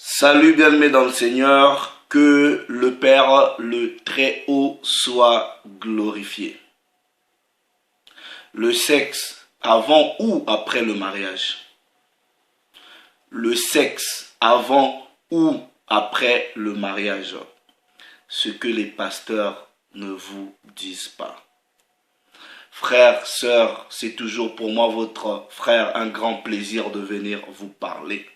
Salut bien-aimés dans le Seigneur, que le Père, le Très-Haut, soit glorifié. Le sexe avant ou après le mariage. Le sexe avant ou après le mariage. Ce que les pasteurs ne vous disent pas. Frères, sœurs, c'est toujours pour moi, votre frère, un grand plaisir de venir vous parler.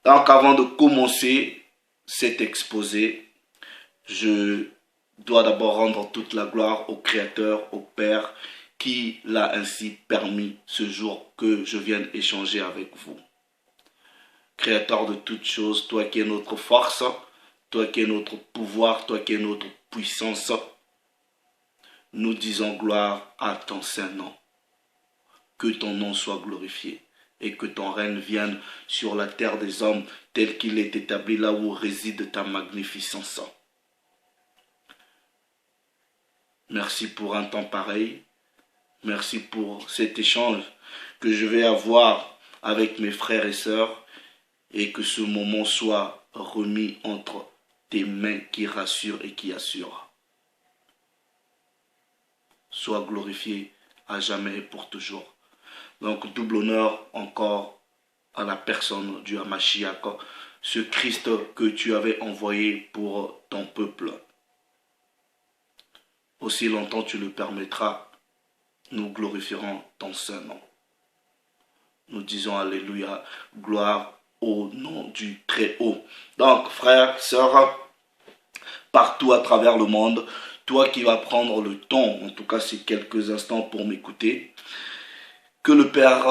Donc avant de commencer cet exposé, je dois d'abord rendre toute la gloire au Créateur, au Père, qui l'a ainsi permis ce jour que je vienne échanger avec vous. Créateur de toutes choses, toi qui es notre force, toi qui es notre pouvoir, toi qui es notre puissance, nous disons gloire à ton saint nom. Que ton nom soit glorifié et que ton règne vienne sur la terre des hommes tel qu'il est établi là où réside ta magnificence. Merci pour un temps pareil. Merci pour cet échange que je vais avoir avec mes frères et sœurs et que ce moment soit remis entre tes mains qui rassurent et qui assurent. Sois glorifié à jamais et pour toujours. Donc double honneur encore à la personne du Hamashiach, ce Christ que tu avais envoyé pour ton peuple. Aussi longtemps tu le permettras, nous glorifierons ton saint nom. Nous disons Alléluia, gloire au nom du Très-Haut. Donc frères, sœurs, partout à travers le monde, toi qui vas prendre le temps, en tout cas ces quelques instants pour m'écouter, que le Père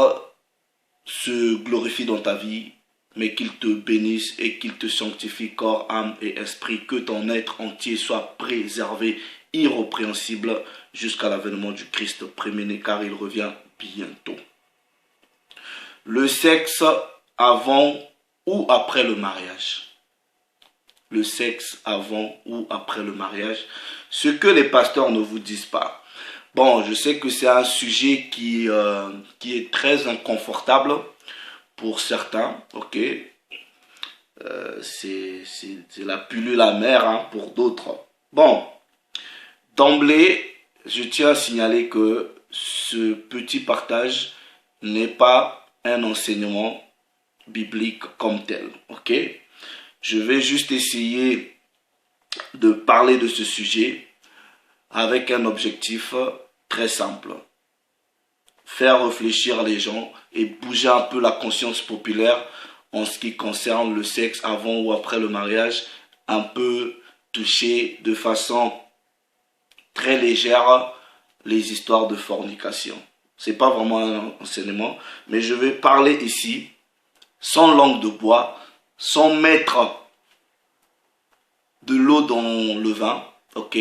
se glorifie dans ta vie, mais qu'il te bénisse et qu'il te sanctifie corps, âme et esprit, que ton être entier soit préservé, irrépréhensible, jusqu'à l'avènement du Christ préméné, car il revient bientôt. Le sexe avant ou après le mariage. Le sexe avant ou après le mariage. Ce que les pasteurs ne vous disent pas. Bon, je sais que c'est un sujet qui est très inconfortable pour certains, ok. C'est la pilule amère hein, pour d'autres. Bon, d'emblée, je tiens à signaler que ce petit partage n'est pas un enseignement biblique comme tel, ok. Je vais juste essayer de parler de ce sujet avec un objectif très simple. Faire réfléchir les gens et bouger un peu la conscience populaire en ce qui concerne le sexe avant ou après le mariage, un peu toucher de façon très légère les histoires de fornication. Ce n'est pas vraiment un enseignement, mais je vais parler ici sans langue de bois, sans mettre de l'eau dans le vin, ok,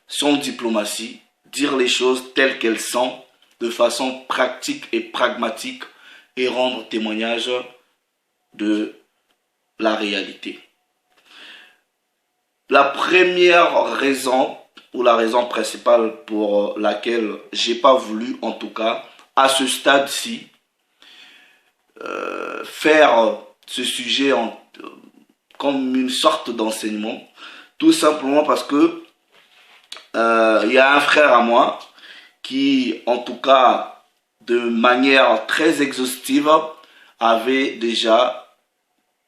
sans diplomatie, dire les choses telles qu'elles sont, de façon pratique et pragmatique, et rendre témoignage de la réalité. La première raison, ou la raison principale pour laquelle j'ai pas voulu, en tout cas, à ce stade-ci, faire ce sujet comme une sorte d'enseignement, tout simplement parce que il y a un frère à moi qui, en tout cas, de manière très exhaustive, avait déjà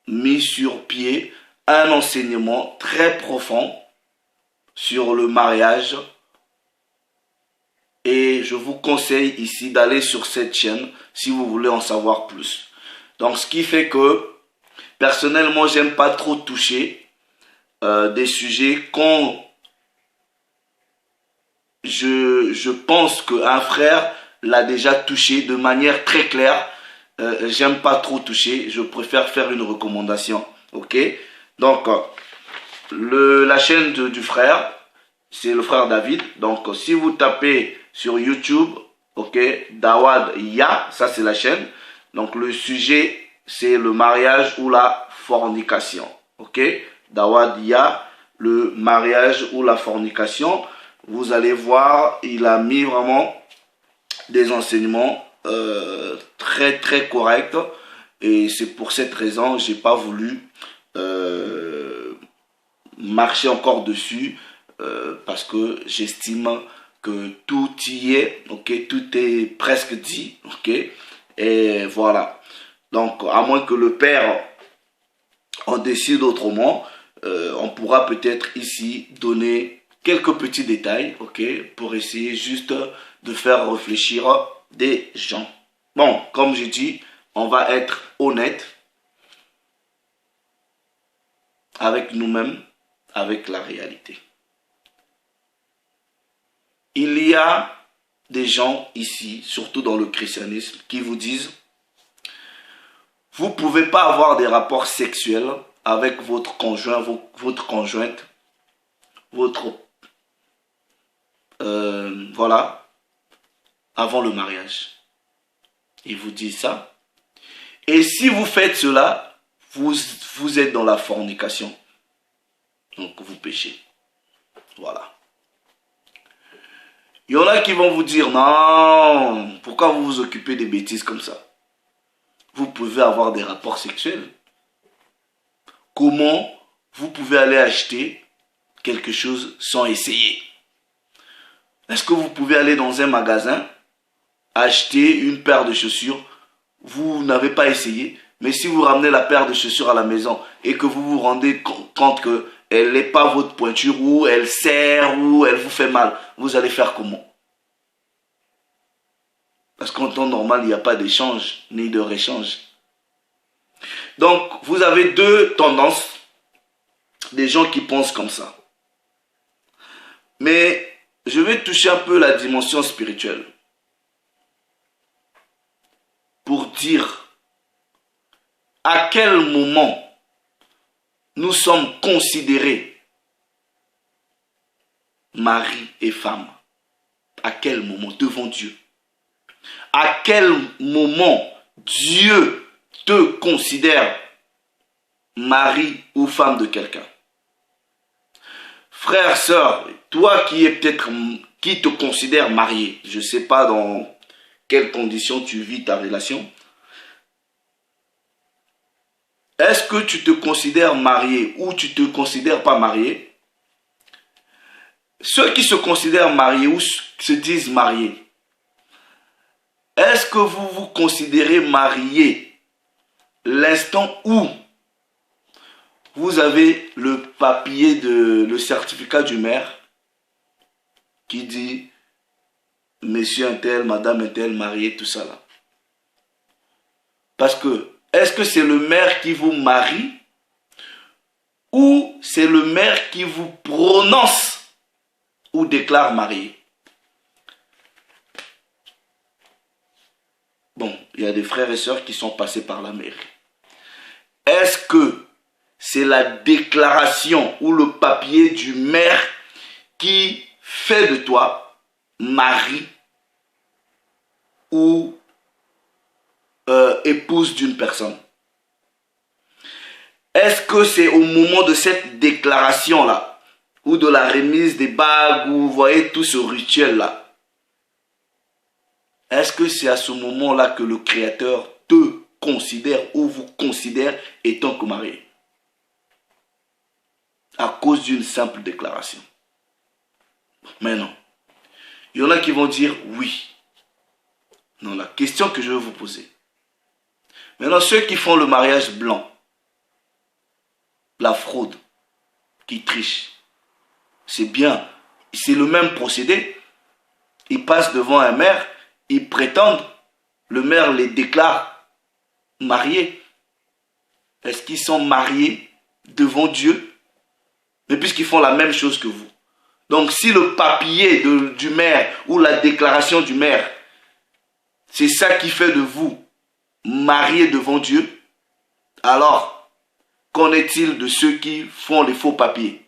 mis sur pied un enseignement très profond sur le mariage. Et je vous conseille ici d'aller sur cette chaîne si vous voulez en savoir plus. Donc, ce qui fait que, personnellement, j'aime pas trop toucher des sujets quand je pense qu'un frère l'a déjà touché de manière très claire. J'aime pas trop toucher, je préfère faire une recommandation, ok. Donc la chaîne du frère, c'est le frère David. Donc si vous tapez sur YouTube, ok, Dawad Ya, ça c'est la chaîne. Donc le sujet c'est le mariage ou la fornication, ok. Dawad Ya, le mariage ou la fornication. Vous allez voir, il a mis vraiment des enseignements très très corrects. Et c'est pour cette raison que je n'ai pas voulu marcher encore dessus parce que j'estime que tout y est, ok, tout est presque dit, ok, et voilà. Donc, à moins que le père en décide autrement, on pourra peut-être ici donner quelques petits détails, ok, pour essayer juste de faire réfléchir des gens. Bon, comme je dis, on va être honnête avec nous-mêmes, avec la réalité. Il y a des gens ici, surtout dans le christianisme, qui vous disent, vous ne pouvez pas avoir des rapports sexuels avec votre conjoint, votre conjointe, votre... voilà, avant le mariage. Ils vous disent ça. Et si vous faites cela, vous êtes dans la fornication. Donc vous péchez. Voilà. Il y en a qui vont vous dire, non, pourquoi vous vous occupez des bêtises comme ça? Vous pouvez avoir des rapports sexuels. Comment vous pouvez aller acheter quelque chose sans essayer? Est-ce que vous pouvez aller dans un magasin, acheter une paire de chaussures, vous n'avez pas essayé, mais si vous ramenez la paire de chaussures à la maison et que vous vous rendez compte qu'elle n'est pas votre pointure, ou elle serre, ou elle vous fait mal, vous allez faire comment? Parce qu'en temps normal, il n'y a pas d'échange, ni de réchange. Donc, vous avez deux tendances, des gens qui pensent comme ça. Mais je vais toucher un peu la dimension spirituelle pour dire à quel moment nous sommes considérés mari et femme. À quel moment devant Dieu? À quel moment Dieu te considère mari ou femme de quelqu'un? Frère, sœur, toi qui te considères marié, je ne sais pas dans quelles conditions tu vis ta relation. Est-ce que tu te considères marié ou tu ne te considères pas marié? Ceux qui se considèrent mariés ou se disent mariés, est-ce que vous vous considérez marié l'instant où vous avez le papier, le certificat du maire qui dit monsieur un tel, madame un tel, marié, tout ça là? Parce que, est-ce que c'est le maire qui vous marie ou c'est le maire qui vous prononce ou déclare marié? Bon, il y a des frères et sœurs qui sont passés par la mairie. Est-ce que c'est la déclaration ou le papier du maire qui fait de toi mari ou épouse d'une personne? Est-ce que c'est au moment de cette déclaration-là ou de la remise des bagues ou vous voyez tout ce rituel-là? Est-ce que c'est à ce moment-là que le Créateur te considère ou vous considère étant que marié? À cause d'une simple déclaration. Mais non. Il y en a qui vont dire oui. Non, la question que je vais vous poser. Maintenant, ceux qui font le mariage blanc, la fraude, qui trichent, c'est bien. C'est le même procédé. Ils passent devant un maire, ils prétendent, le maire les déclare mariés. Est-ce qu'ils sont mariés devant Dieu? Mais puisqu'ils font la même chose que vous. Donc si le papier du maire ou la déclaration du maire, c'est ça qui fait de vous mariés devant Dieu, alors qu'en est-il de ceux qui font les faux papiers?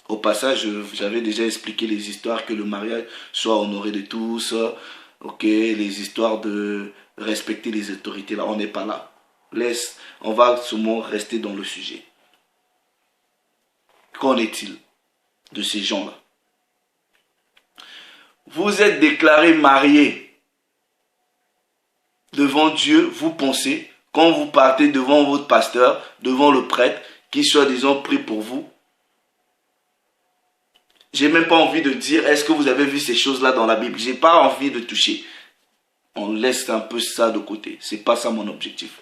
Au passage, j'avais déjà expliqué les histoires que le mariage soit honoré de tous, ok, les histoires de respecter les autorités, là, on n'est pas là. On va seulement rester dans le sujet. Qu'en est-il de ces gens-là? Vous êtes déclaré marié devant Dieu, vous pensez quand vous partez devant votre pasteur, devant le prêtre, qui soi-disant prie pour vous, j'ai même pas envie de dire, est-ce que vous avez vu ces choses-là dans la Bible? J'ai pas envie de toucher. On laisse un peu ça de côté. C'est pas ça mon objectif.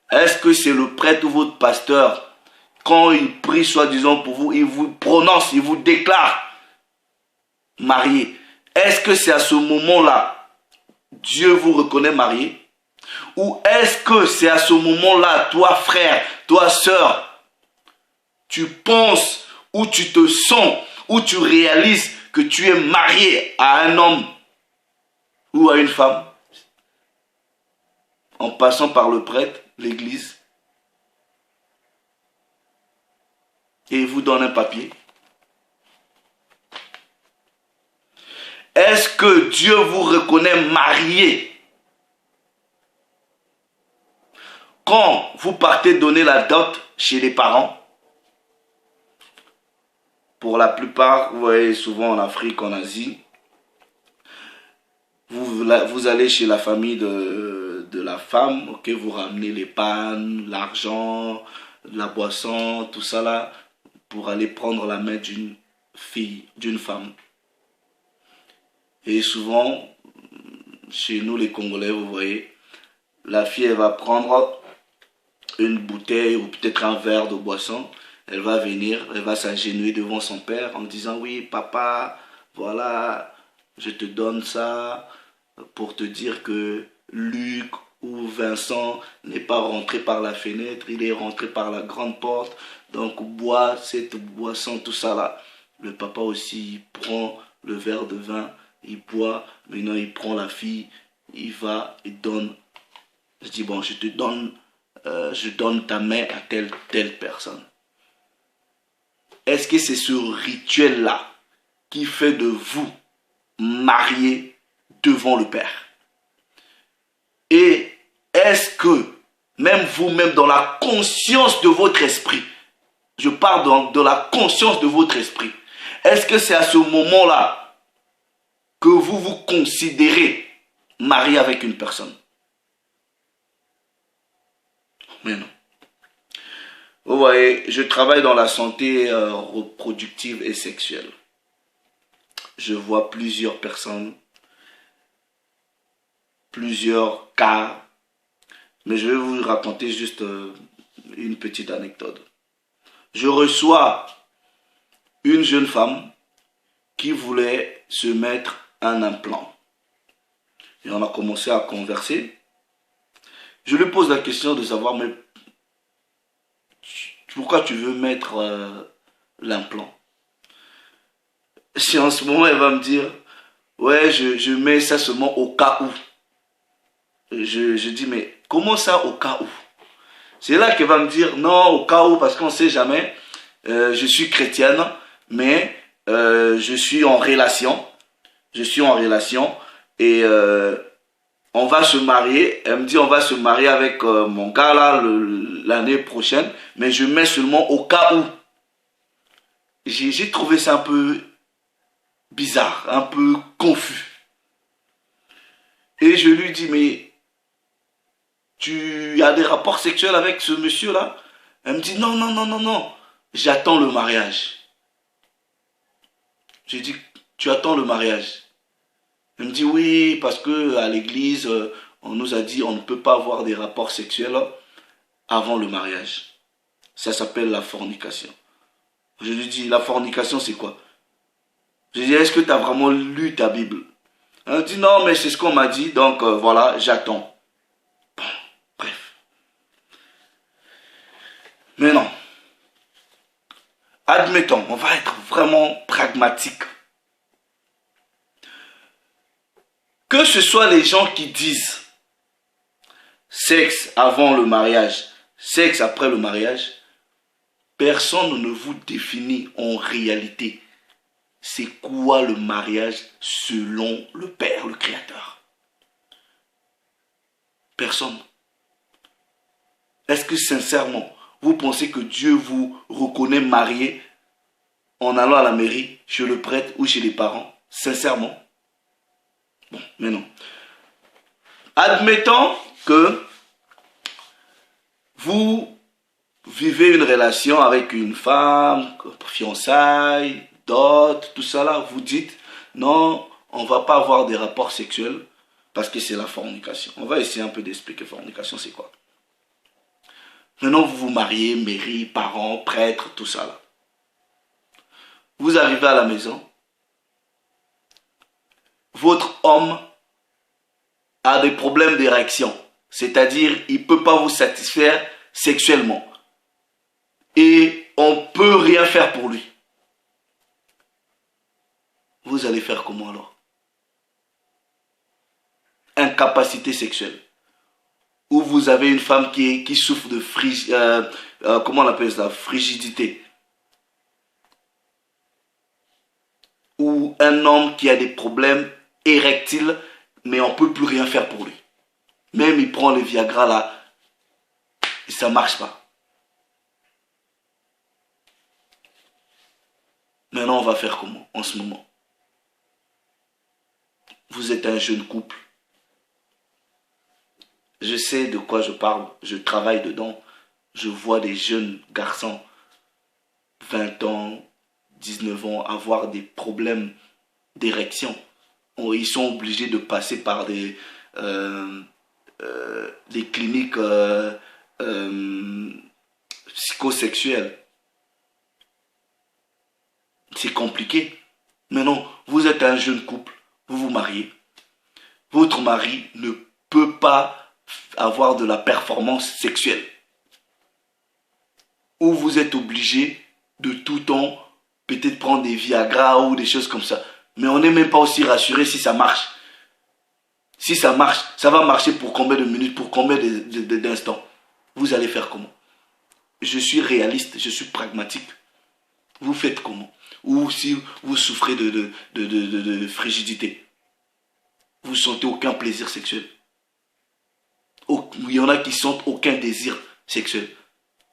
Est-ce que c'est le prêtre ou votre pasteur, quand il prie soi-disant pour vous, il vous prononce, il vous déclare marié? Est-ce que c'est à ce moment-là, Dieu vous reconnaît marié? Ou est-ce que c'est à ce moment-là, toi frère, toi sœur, tu penses ou tu te sens, ou tu réalises que tu es marié à un homme ou à une femme, en passant par le prêtre, l'église, et il vous donne un papier? Est-ce que Dieu vous reconnaît marié quand vous partez donner la dot chez les parents? Pour la plupart, vous voyez souvent en Afrique, en Asie, vous allez chez la famille de la femme, ok, vous ramenez les pannes, l'argent, la boisson, tout ça là, pour aller prendre la main d'une fille, d'une femme. Et souvent, chez nous les Congolais, vous voyez, la fille elle va prendre une bouteille ou peut-être un verre de boisson. Elle va venir, elle va s'agenouiller devant son père en disant, oui papa, voilà, je te donne ça pour te dire que Luc ou Vincent n'est pas rentré par la fenêtre, il est rentré par la grande porte, donc bois cette boisson, tout ça là. Le papa aussi il prend le verre de vin, il boit, maintenant il prend la fille, il va, il donne, je dis bon, je donne ta main à telle personne. Est-ce que c'est ce rituel-là qui fait de vous mariés devant le Père? Et est-ce que, même vous-même dans la conscience de votre esprit, je parle de la conscience de votre esprit, est-ce que c'est à ce moment-là que vous vous considérez marié avec une personne? Mais non. Vous voyez, je travaille dans la santé reproductive et sexuelle. Je vois plusieurs personnes, plusieurs cas, mais je vais vous raconter juste une petite anecdote. Je reçois une jeune femme qui voulait se mettre un implant. Et on a commencé à converser. Je lui pose la question de savoir, mais pourquoi tu veux mettre l'implant? Si en ce moment elle va me dire, ouais, je mets ça seulement au cas où. Je dis, mais comment ça au cas où? C'est là qu'elle va me dire, non, au cas où, parce qu'on ne sait jamais. Je suis chrétienne, mais je suis en relation. Je suis en relation et on va se marier. Elle me dit, on va se marier avec mon gars là l'année prochaine, mais je mets seulement au cas où. J'ai trouvé ça un peu bizarre, un peu confus. Et je lui dis, mais tu as des rapports sexuels avec ce monsieur-là? Elle me dit, non, non, non, non, non, j'attends le mariage. J'ai dit, tu attends le mariage? Elle me dit, oui, parce que à l'église, on nous a dit, on ne peut pas avoir des rapports sexuels avant le mariage. Ça s'appelle la fornication. Je lui dis, la fornication, c'est quoi? Je lui dis, est-ce que tu as vraiment lu ta Bible? Elle me dit, non, mais c'est ce qu'on m'a dit, donc voilà, j'attends. Bon, bref. Mais non. Admettons, on va être vraiment pragmatique. Que ce soit les gens qui disent sexe avant le mariage, sexe après le mariage, personne ne vous définit en réalité. C'est quoi le mariage selon le Père, le Créateur? Personne. Est-ce que sincèrement, vous pensez que Dieu vous reconnaît marié en allant à la mairie, chez le prêtre ou chez les parents? Sincèrement? Bon, mais non. Admettons que vivez une relation avec une femme, fiançailles, dot, tout ça là, vous dites, non, on ne va pas avoir des rapports sexuels parce que c'est la fornication. On va essayer un peu d'expliquer fornication, c'est quoi. Maintenant, vous vous mariez, mairie, parents, prêtres, tout ça là. Vous arrivez à la maison, votre homme a des problèmes d'érection, c'est-à-dire il ne peut pas vous satisfaire sexuellement. Et on ne peut rien faire pour lui. Vous allez faire comment alors? Incapacité sexuelle. Ou vous avez une femme qui souffre de comment on appelle ça? Frigidité. Ou un homme qui a des problèmes érectiles, mais on ne peut plus rien faire pour lui. Même il prend le Viagra là, et ça ne marche pas. Maintenant, on va faire comment en ce moment? Vous êtes un jeune couple. Je sais de quoi je parle. Je travaille dedans. Je vois des jeunes garçons, 20 ans, 19 ans, avoir des problèmes d'érection. Ils sont obligés de passer par des cliniques psychosexuelles. C'est compliqué. Maintenant, vous êtes un jeune couple, vous vous mariez. Votre mari ne peut pas avoir de la performance sexuelle. Ou vous êtes obligé de tout temps peut-être prendre des Viagra ou des choses comme ça. Mais on n'est même pas aussi rassuré si ça marche. Si ça marche, ça va marcher pour combien de minutes, pour combien d'instants? Vous allez faire comment? Je suis réaliste, je suis pragmatique. Vous faites comment? Ou si vous souffrez de frigidité, vous ne sentez aucun plaisir sexuel. Il y en a qui sentent aucun désir sexuel.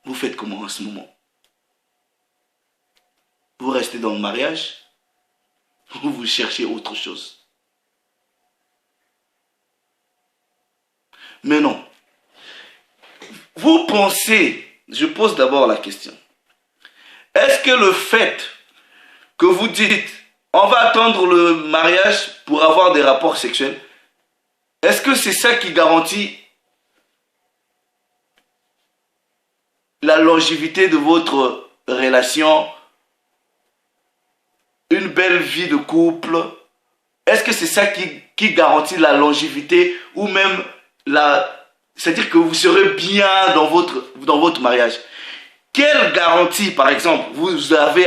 Vous faites comment en ce moment? Vous restez dans le mariage ou vous cherchez autre chose? Mais non. Vous pensez, je pose d'abord la question, est-ce que le fait que vous dites, on va attendre le mariage pour avoir des rapports sexuels, est-ce que c'est ça qui garantit la longévité de votre relation, une belle vie de couple? Est-ce que c'est ça qui garantit la longévité ou même c'est-à-dire que vous serez bien dans votre mariage? Quelle garantie, par exemple, vous allez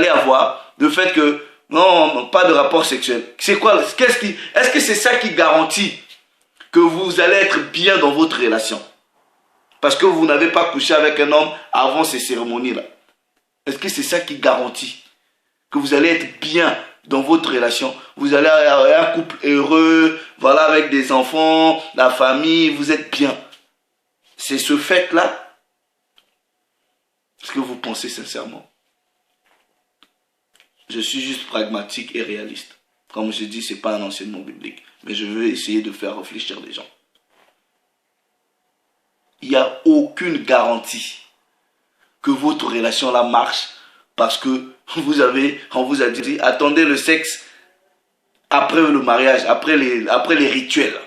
avoir de fait que non, pas de rapport sexuel? C'est quoi? Est-ce que c'est ça qui garantit que vous allez être bien dans votre relation? Parce que vous n'avez pas couché avec un homme avant ces cérémonies-là. Est-ce que c'est ça qui garantit que vous allez être bien dans votre relation? Vous allez avoir un couple heureux, voilà, avec des enfants, la famille, vous êtes bien. C'est ce fait-là? Est-ce que vous pensez sincèrement? Je suis juste pragmatique et réaliste. Comme je dis, ce n'est pas un enseignement biblique. Mais je veux essayer de faire réfléchir les gens. Il n'y a aucune garantie que votre relation là marche parce que on vous a dit, attendez le sexe après le mariage, après les rituels.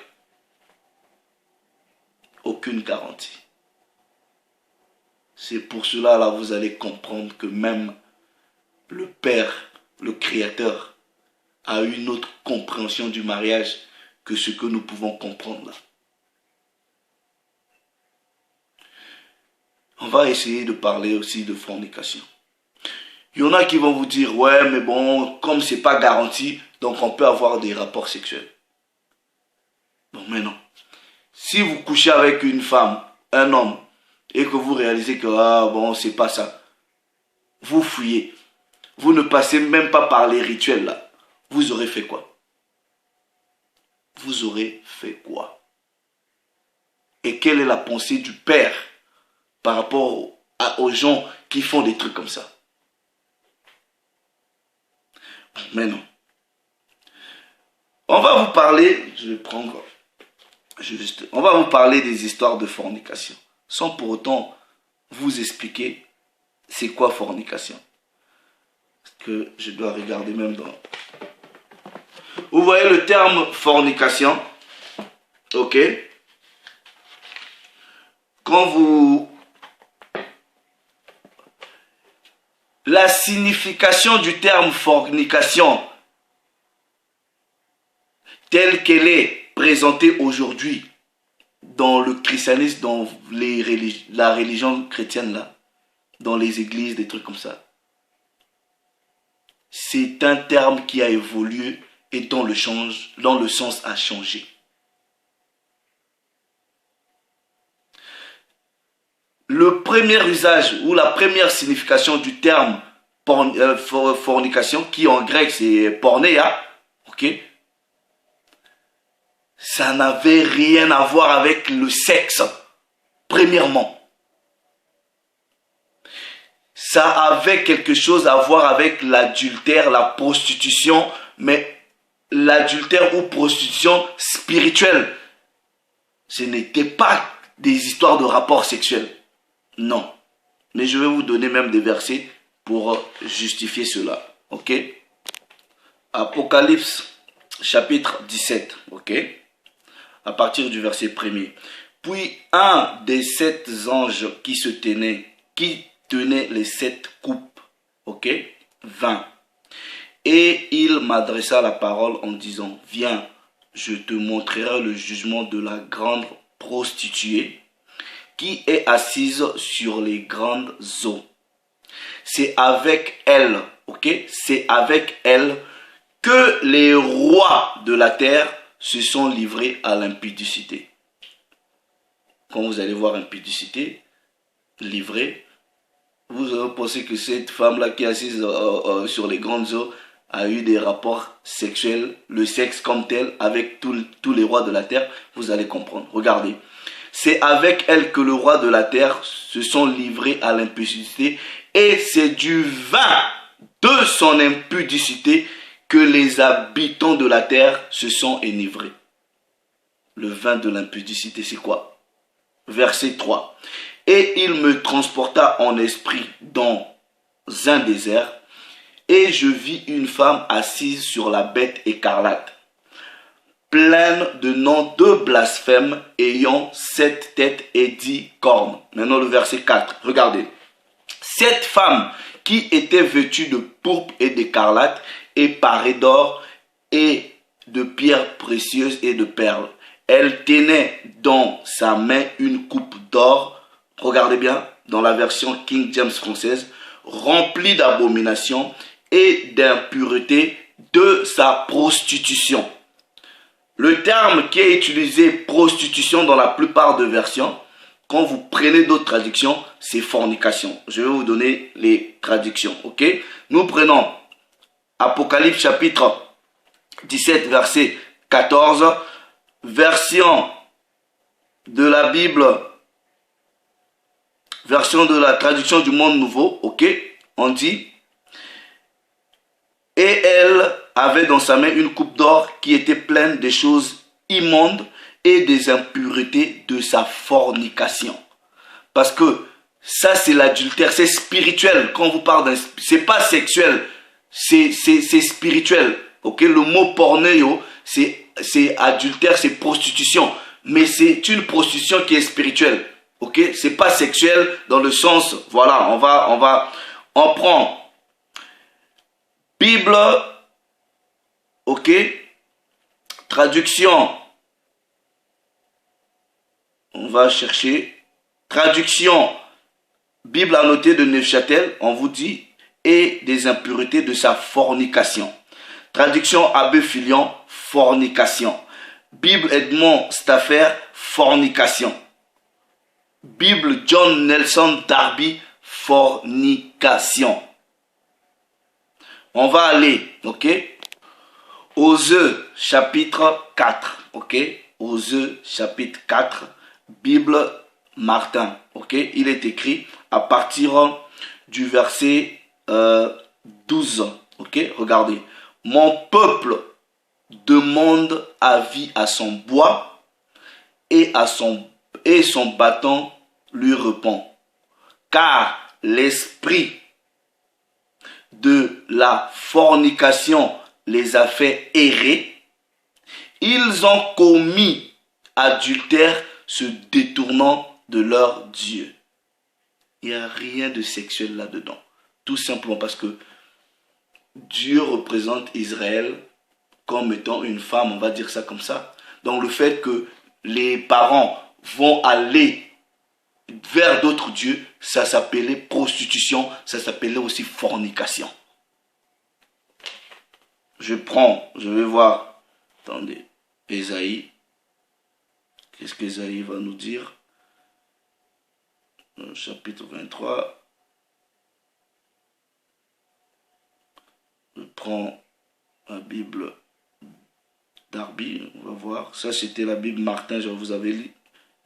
Aucune garantie. C'est pour cela là vous allez comprendre que même le Père, le Créateur, a une autre compréhension du mariage que ce que nous pouvons comprendre là. On va essayer de parler aussi de fornication. Il y en a qui vont vous dire, ouais, mais bon, comme c'est pas garanti, donc on peut avoir des rapports sexuels. Non, mais non. Si vous couchez avec une femme, un homme, et que vous réalisez que, ah bon, c'est pas ça, vous fuyez. Vous ne passez même pas par les rituels là. Vous aurez fait quoi? Vous aurez fait quoi? Et quelle est la pensée du Père par rapport aux gens qui font des trucs comme ça? Mais non. On va vous parler, on va vous parler des histoires de fornication, sans pour autant vous expliquer c'est quoi fornication. Parce que je dois regarder même dans... Vous voyez le terme fornication, ok? Quand vous... La signification du terme fornication, telle qu'elle est présentée aujourd'hui dans le christianisme, dans la religion chrétienne, là, dans les églises, des trucs comme ça, c'est un terme qui a évolué et dont le sens a changé. Le premier usage ou la première signification du terme fornication, qui en grec c'est pornéia, ok, ça n'avait rien à voir avec le sexe, premièrement. Ça avait quelque chose à voir avec l'adultère, la prostitution, mais l'adultère ou prostitution spirituelle. Ce n'était pas des histoires de rapports sexuels. Non. Mais je vais vous donner même des versets pour justifier cela. Ok? Apocalypse chapitre 17. Ok? À partir du verset 1er. Puis un des 7 anges qui tenait les 7 coupes. Ok? 20. Et il m'adressa la parole en disant, viens, je te montrerai le jugement de la grande prostituée qui est assise sur les grandes eaux. C'est avec elle, ok? C'est avec elle que les rois de la terre se sont livrés à l'impudicité. Quand vous allez voir impudicité, livrée, vous pensez que cette femme-là qui est assise sur les grandes eaux a eu des rapports sexuels, le sexe comme tel, avec tous les rois de la terre, vous allez comprendre. Regardez. C'est avec elle que le roi de la terre se sont livrés à l'impudicité et c'est du vin de son impudicité que les habitants de la terre se sont enivrés. Le vin de l'impudicité, c'est quoi? Verset 3. Et il me transporta en esprit dans un désert et je vis une femme assise sur la bête écarlate, pleine de noms de blasphème, ayant 7 têtes et 10 cornes. Maintenant le verset 4, regardez. Cette femme qui était vêtue de pourpre et d'écarlate et parée d'or et de pierres précieuses et de perles. Elle tenait dans sa main une coupe d'or, regardez bien, dans la version King James française, remplie d'abominations et d'impureté de sa prostitution. Le terme qui est utilisé prostitution dans la plupart des versions, quand vous prenez d'autres traductions, c'est fornication. Je vais vous donner les traductions, ok? Nous prenons Apocalypse chapitre 17, verset 14, version de la Bible, version de la traduction du Monde Nouveau, ok? On dit, et elle avait dans sa main une coupe d'or qui était pleine des choses immondes et des impuretés de sa fornication. Parce que ça c'est l'adultère, c'est spirituel. Quand on vous parle d'un... c'est pas sexuel, c'est spirituel. Ok, le mot pornéo, c'est adultère, c'est prostitution. Mais c'est une prostitution qui est spirituelle. Ok, c'est pas sexuel dans le sens... Voilà, on prend Bible, ok, traduction, on va chercher, traduction, Bible annotée de Neufchâtel, on vous dit, et des impuretés de sa fornication. Traduction Abbé Filion, fornication. Bible Edmond Stafford, fornication. Bible John Nelson Darby, fornication. On va aller, ok, Osée chapitre 4, ok, Osée chapitre 4, Bible Martin, ok, il est écrit à partir du verset 12, ok, regardez. Mon peuple demande avis à son bois et son bâton lui répond. car l'esprit de la fornication les a fait errer. Ils ont commis adultère se détournant de leur Dieu. Il n'y a rien de sexuel là-dedans. Tout simplement parce que Dieu représente Israël comme étant une femme, on va dire ça comme ça. Donc le fait que les parents vont aller vers d'autres dieux, ça s'appelait prostitution, ça s'appelait aussi fornication. Je vais voir, attendez, Ésaïe, qu'est-ce qu'Ésaïe va nous dire? Chapitre 23, je prends la Bible Darby, on va voir, ça c'était la Bible Martin, je vous avais lu,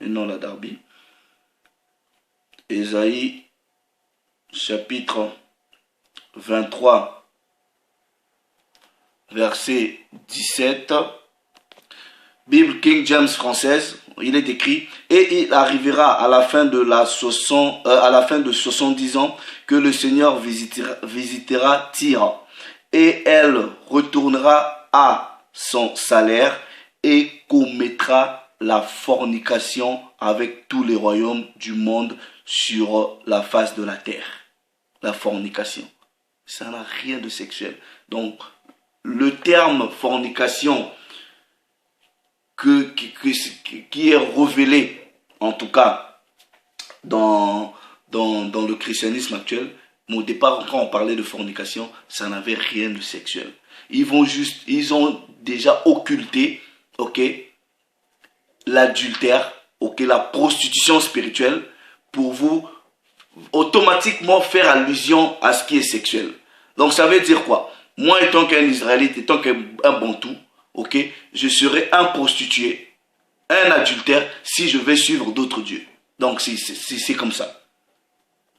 et non la Darby. Ésaïe, chapitre 23, verset 17, Bible King James française, il est écrit, et il arrivera à la fin de 70 ans que le Seigneur visitera Tyr, et elle retournera à son salaire et commettra la fornication avec tous les royaumes du monde sur la face de la terre. La fornication, ça n'a rien de sexuel. Donc, le terme fornication qui est révélé, en tout cas, dans le christianisme actuel, mais au départ, quand on parlait de fornication, ça n'avait rien de sexuel. Ils ont déjà occulté, ok, l'adultère, ok, la prostitution spirituelle, pour vous automatiquement faire allusion à ce qui est sexuel. Donc ça veut dire quoi? Moi, étant qu'un Israélite, étant qu'un Bantou, ok, je serai un prostitué, un adultère, si je vais suivre d'autres dieux. Donc c'est comme ça.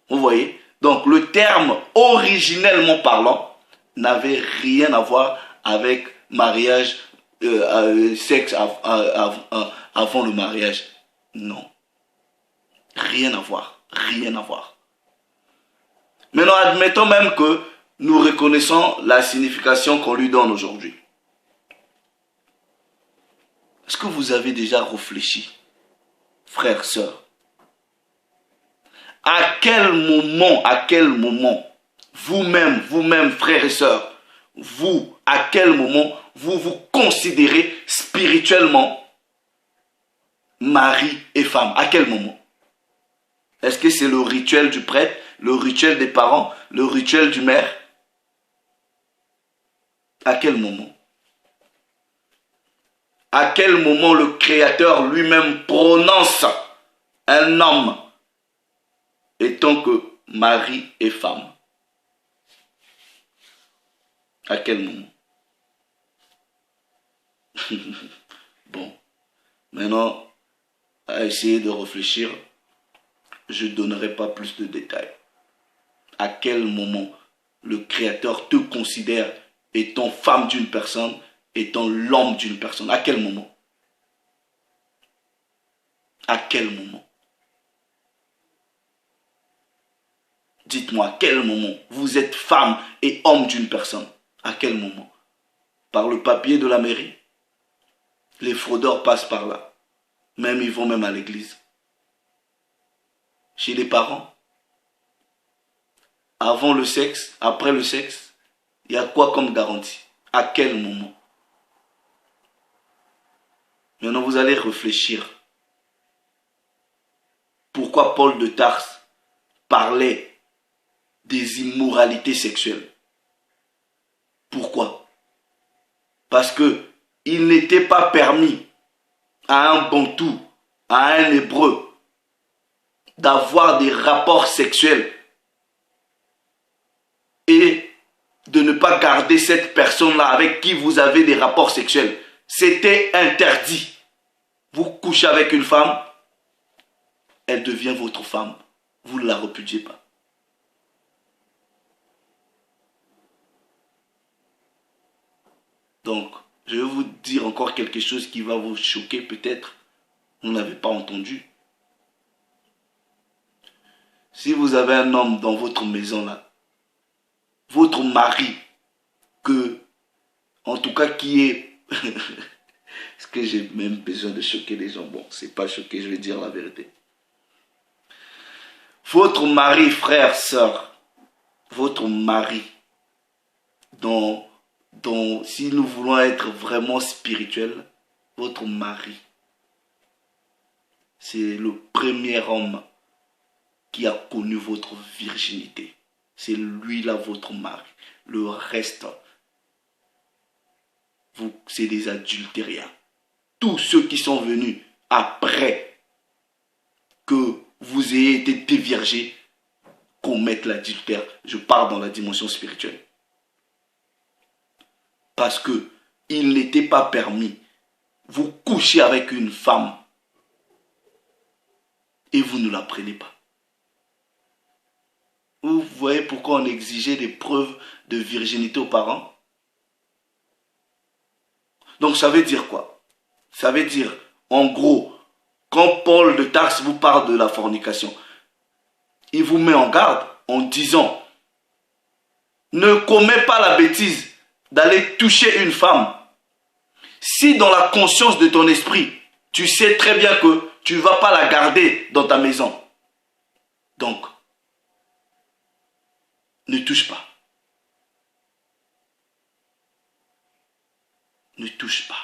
Vous voyez? Donc le terme, originellement parlant, n'avait rien à voir avec mariage, sexe avant le mariage. Non. Rien à voir. Rien à voir. Maintenant, admettons même que nous reconnaissons la signification qu'on lui donne aujourd'hui. Est-ce que vous avez déjà réfléchi, frères, sœurs? À quel moment, vous-même, frères et sœurs, à quel moment vous vous considérez spirituellement mari et femme? À quel moment? Est-ce que c'est le rituel du prêtre, le rituel des parents, le rituel du maire? À quel moment? À quel moment le Créateur lui-même prononce un homme étant que mari et femme? À quel moment? Bon, maintenant, à essayer de réfléchir, je ne donnerai pas plus de détails. À quel moment le Créateur te considère étant femme d'une personne, étant l'homme d'une personne? À quel moment? À quel moment? Dites-moi, à quel moment vous êtes femme et homme d'une personne? À quel moment? Par le papier de la mairie? Les fraudeurs passent par là. Même ils vont même à l'église. Chez les parents? Avant le sexe, après le sexe, il y a quoi comme garantie? À quel moment? Maintenant, vous allez réfléchir. Pourquoi Paul de Tarse parlait des immoralités sexuelles? Pourquoi? Parce que il n'était pas permis à un Bantou, à un Hébreu, d'avoir des rapports sexuels et de ne pas garder cette personne-là avec qui vous avez des rapports sexuels. C'était interdit. Vous couchez avec une femme, elle devient votre femme. Vous ne la répudiez pas. Donc, je vais vous dire encore quelque chose qui va vous choquer peut-être. Vous n'avez pas entendu. si vous avez un homme dans votre maison là, votre mari, que, en tout cas qui est... Est-ce que j'ai même besoin de choquer les gens? Bon, c'est pas choqué, je vais dire la vérité. Votre mari, frère, sœur, votre mari, si nous voulons être vraiment spirituels, votre mari, c'est le premier homme qui a connu votre virginité. C'est lui là, votre mari. Le reste, c'est des adultériens. Tous ceux qui sont venus après que vous ayez été déviergés commettent l'adultère. Je parle dans la dimension spirituelle. Parce que il n'était pas permis. Vous couchez avec une femme et vous ne la prenez pas. Vous voyez pourquoi on exigeait des preuves de virginité aux parents? Donc ça veut dire quoi? Ça veut dire, en gros, quand Paul de Tarse vous parle de la fornication, il vous met en garde en disant, ne commets pas la bêtise d'aller toucher une femme. Si dans la conscience de ton esprit, tu sais très bien que tu ne vas pas la garder dans ta maison. Donc, ne touche pas. Ne touche pas.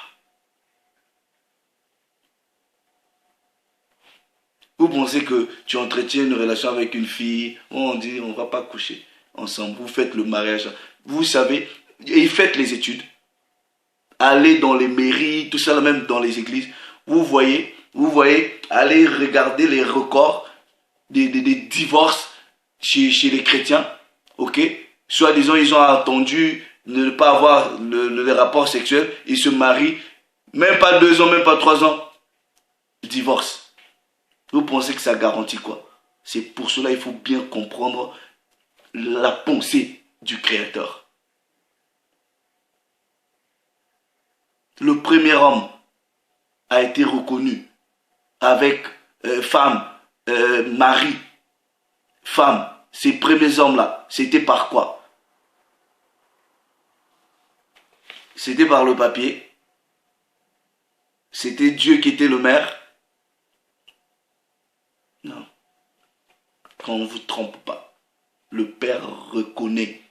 Vous pensez que tu entretiens une relation avec une fille, on dit on ne va pas coucher ensemble, vous faites le mariage, vous savez, et faites les études, allez dans les mairies, tout ça, même dans les églises, vous voyez, allez regarder les records des divorces chez les chrétiens, ok? Soi-disant, ils ont attendu de ne pas avoir le rapport sexuel, ils se marient, même pas 2 ans, même pas 3 ans, divorce. Vous pensez que ça garantit quoi? C'est pour cela qu'il faut bien comprendre la pensée du Créateur. Le premier homme a été reconnu avec femme, mari, femme. Ces premiers hommes-là, c'était par quoi? C'était par le papier. C'était Dieu qui était le maire. Non. Quand on ne vous trompe pas, le Père reconnaît.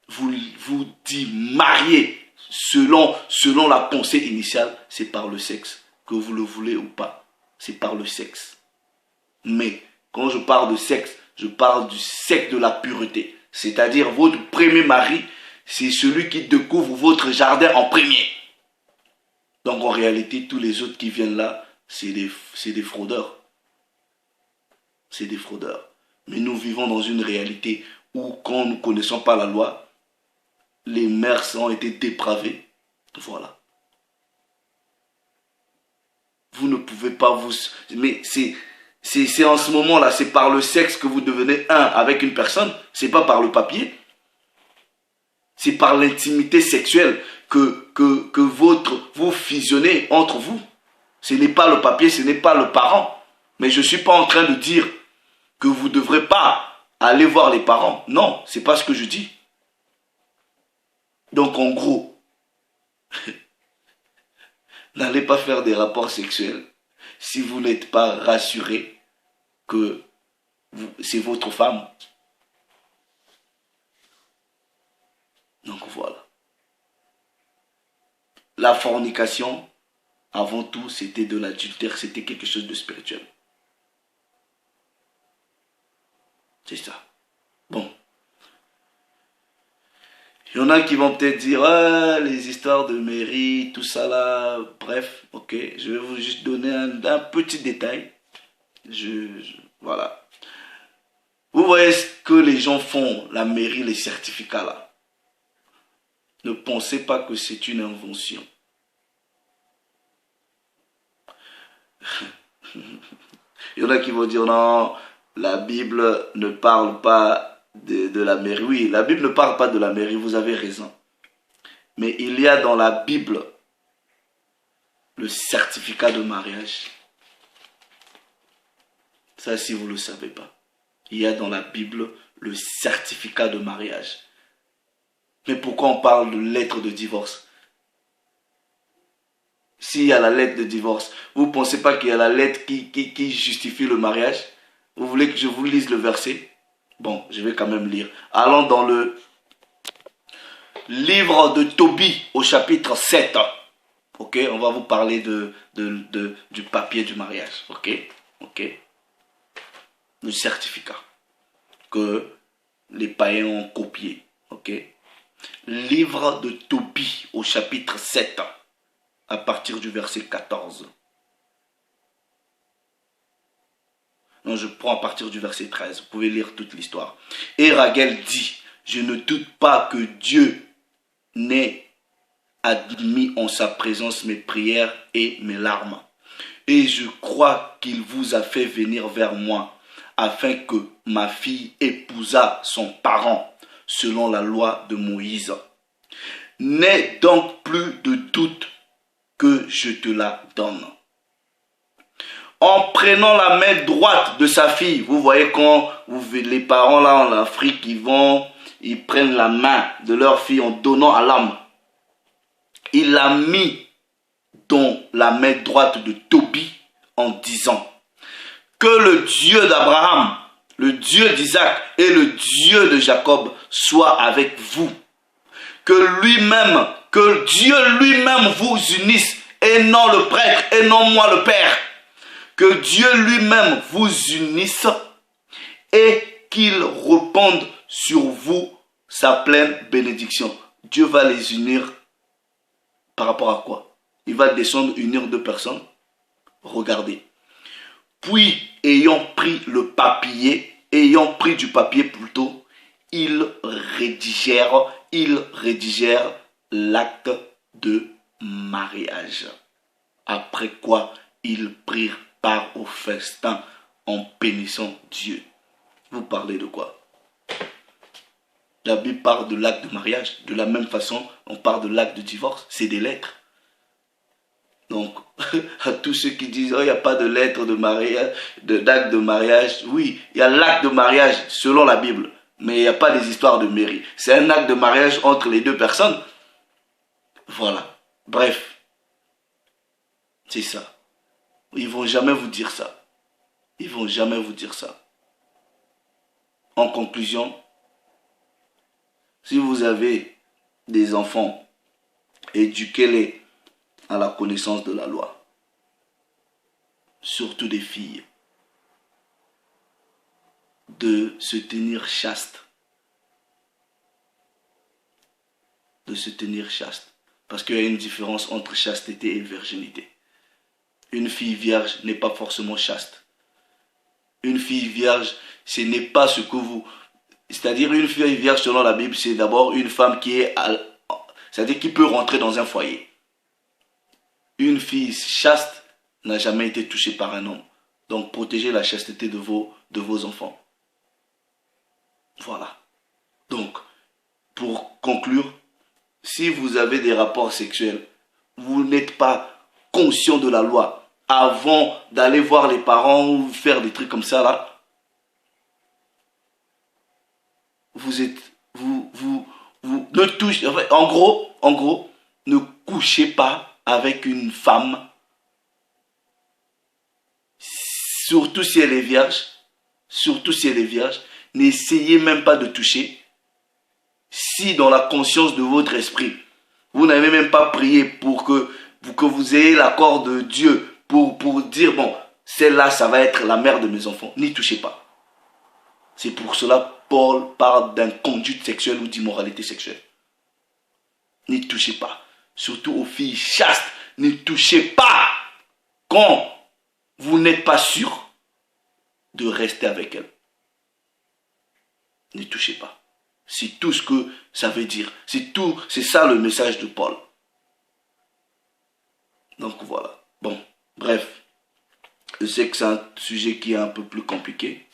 Vous dit marié selon la pensée initiale, c'est par le sexe. Que vous le voulez ou pas, c'est par le sexe. Mais quand je parle de sexe, je parle du sexe de la pureté. C'est-à-dire votre premier mari, c'est celui qui découvre votre jardin en premier. Donc en réalité, tous les autres qui viennent là, c'est des fraudeurs. C'est des fraudeurs. Mais nous vivons dans une réalité où quand nous ne connaissons pas la loi, les mœurs ont été dépravées. Voilà. Vous ne pouvez pas vous... Mais c'est en ce moment-là, c'est par le sexe que vous devenez un avec une personne. C'est pas par le papier. C'est par l'intimité sexuelle que vous fusionnez entre vous. Ce n'est pas le papier, ce n'est pas le parent. Mais je ne suis pas en train de dire que vous ne devrez pas aller voir les parents. Non, ce n'est pas ce que je dis. Donc en gros, n'allez pas faire des rapports sexuels si vous n'êtes pas rassuré que c'est votre femme. Donc voilà. La fornication, avant tout, c'était de l'adultère, c'était quelque chose de spirituel. C'est ça. Bon. Il y en a qui vont peut-être dire, ah, les histoires de mairie, tout ça là, bref, ok. Je vais vous juste donner un petit détail. Voilà. Vous voyez ce que les gens font, la mairie, les certificats là. Ne pensez pas que c'est une invention. Il y en a qui vont dire, non, la Bible ne parle pas de la mairie. Oui, la Bible ne parle pas de la mairie, vous avez raison. Mais il y a dans la Bible le certificat de mariage. Ça, si vous ne le savez pas. Il y a dans la Bible le certificat de mariage. Mais pourquoi on parle de lettre de divorce? S'il y a la lettre de divorce, vous ne pensez pas qu'il y a la lettre qui justifie le mariage? Vous voulez que je vous lise le verset? Bon, je vais quand même lire. Allons dans le livre de Tobie au chapitre 7. Ok, on va vous parler du papier du mariage. Ok, ok. Le certificat que les païens ont copié. Ok. Livre de Tobie au chapitre 7. À partir du verset 14. Non, je prends à partir du verset 13. Vous pouvez lire toute l'histoire. Et Raguel dit, je ne doute pas que Dieu n'ait admis en sa présence mes prières et mes larmes. Et je crois qu'il vous a fait venir vers moi, afin que ma fille épousât son parent, selon la loi de Moïse. N'aie donc plus de doute que je te la donne. En prenant la main droite de sa fille, vous voyez quand les parents là en Afrique, ils prennent la main de leur fille en donnant à l'âme. Il l'a mis dans la main droite de Tobie en disant que le Dieu d'Abraham, le Dieu d'Isaac et le Dieu de Jacob soit avec vous. Que Dieu lui-même vous unisse et non le prêtre et non moi le Père. Que Dieu lui-même vous unisse et qu'il répande sur vous sa pleine bénédiction. Dieu va les unir par rapport à quoi? Il va descendre unir deux personnes. Regardez. Puis, ayant pris du papier plutôt, ils rédigèrent l'acte de mariage. Après quoi, ils prirent part au festin en bénissant Dieu. Vous parlez de quoi? La Bible parle de l'acte de mariage. De la même façon, on parle de l'acte de divorce. C'est des lettres. Donc, à tous ceux qui disent, oh, il n'y a pas de lettre de mariage, d'acte de mariage. Oui, il y a l'acte de mariage selon la Bible. Mais il n'y a pas des histoires de mairie. C'est un acte de mariage entre les deux personnes. Voilà. Bref. C'est ça. Ils ne vont jamais vous dire ça. Ils ne vont jamais vous dire ça. En conclusion, si vous avez des enfants, éduquez-les à la connaissance de la loi. Surtout des filles. De se tenir chaste. De se tenir chaste. Parce qu'il y a une différence entre chasteté et virginité. Une fille vierge n'est pas forcément chaste. Une fille vierge, ce n'est pas ce que vous... C'est-à-dire une fille vierge selon la Bible, c'est d'abord une femme qui est... C'est-à-dire qui peut rentrer dans un foyer. Une fille chaste n'a jamais été touchée par un homme. Donc protégez la chasteté de vos enfants. Voilà. Donc, pour conclure, si vous avez des rapports sexuels, vous n'êtes pas conscient de la loi avant d'aller voir les parents ou faire des trucs comme ça là, vous ne touchez, en gros, ne couchez pas avec une femme, surtout si elle est vierge, n'essayez même pas de toucher. Si dans la conscience de votre esprit, vous n'avez même pas prié pour que vous ayez l'accord de Dieu pour dire, bon, celle-là, ça va être la mère de mes enfants. N'y touchez pas. C'est pour cela Paul parle d'inconduite sexuelle ou d'immoralité sexuelle. N'y touchez pas. Surtout aux filles chastes, n'y touchez pas quand vous n'êtes pas sûr de rester avec elles. N'y touchez pas. C'est tout ce que ça veut dire. C'est ça le message de Paul. Donc voilà. Bon, bref. Je sais que c'est un sujet qui est un peu plus compliqué.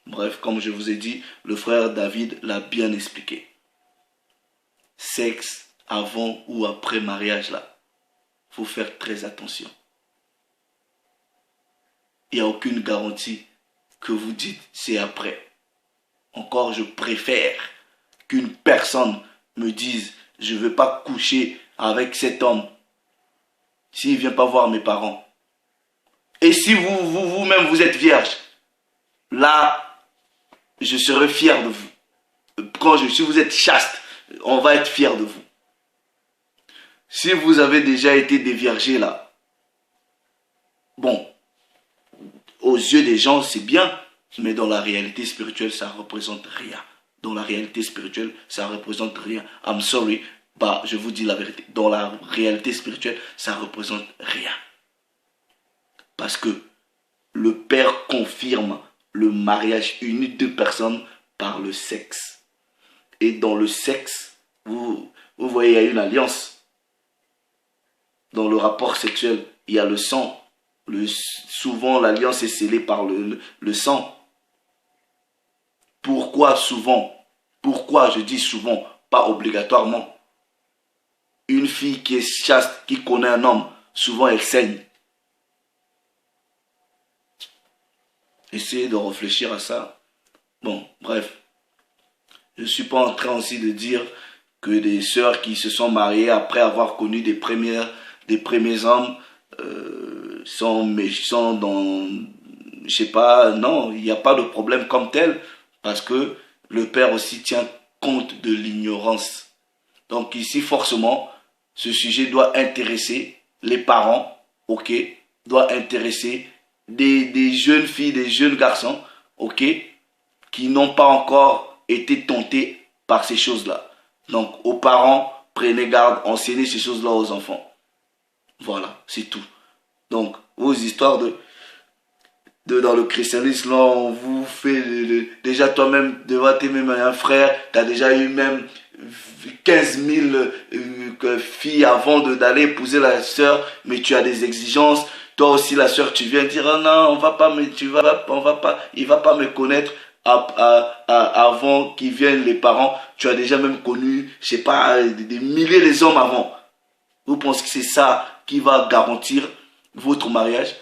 Bref, comme je vous ai dit, le frère David l'a bien expliqué. Sexe avant ou après mariage, là, il faut faire très attention. Il n'y a aucune garantie que vous dites c'est après. Encore, je préfère qu'une personne me dise je ne veux pas coucher avec cet homme s'il ne vient pas voir mes parents. Et si vous-même vous êtes vierge, là, je serai fier de vous. Si vous êtes chaste, on va être fier de vous. Si vous avez déjà été déviergé là, bon, aux yeux des gens c'est bien, mais dans la réalité spirituelle ça représente rien. Dans la réalité spirituelle ça représente rien. I'm sorry, bah je vous dis la vérité. Dans la réalité spirituelle ça représente rien. Parce que le Père confirme le mariage uni de deux personnes par le sexe. Et dans le sexe, vous voyez, il y a une alliance. Dans le rapport sexuel, il y a le sang. Souvent, l'alliance est scellée par le sang. Pourquoi souvent? Pourquoi je dis souvent? Pas obligatoirement. Une fille qui est chaste, qui connaît un homme, souvent elle saigne. Essayez de réfléchir à ça. Bon, bref. Je ne suis pas en train aussi de dire que des sœurs qui se sont mariées après avoir connu des premiers hommes sont dans, je sais pas, non, il n'y a pas de problème comme tel parce que le Père aussi tient compte de l'ignorance. Donc ici, forcément, ce sujet doit intéresser les parents, ok, doit intéresser des jeunes filles, des jeunes garçons, ok, qui n'ont pas encore été tentés par ces choses-là. Donc, aux parents, prenez garde, enseignez ces choses-là aux enfants. Voilà, c'est tout. Donc, vos histoires dans le christianisme, là, on vous fait déjà toi-même, devant tes même un frère, tu as déjà eu même 15 000 filles avant d'aller épouser la sœur, mais tu as des exigences. Toi aussi, la sœur, tu viens dire, oh non, il va pas me connaître. Avant qu'ils viennent les parents, tu as déjà même connu, je sais pas, des milliers les hommes avant. Vous pensez que c'est ça qui va garantir votre mariage?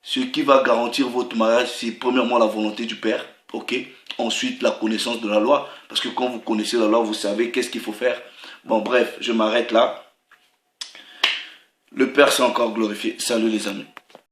Ce qui va garantir votre mariage, c'est premièrement la volonté du Père, ok? Ensuite, la connaissance de la loi, parce que quand vous connaissez la loi, vous savez qu'est-ce qu'il faut faire. Bon, bref, je m'arrête là. Le Père s'est encore glorifié. Salut les amis.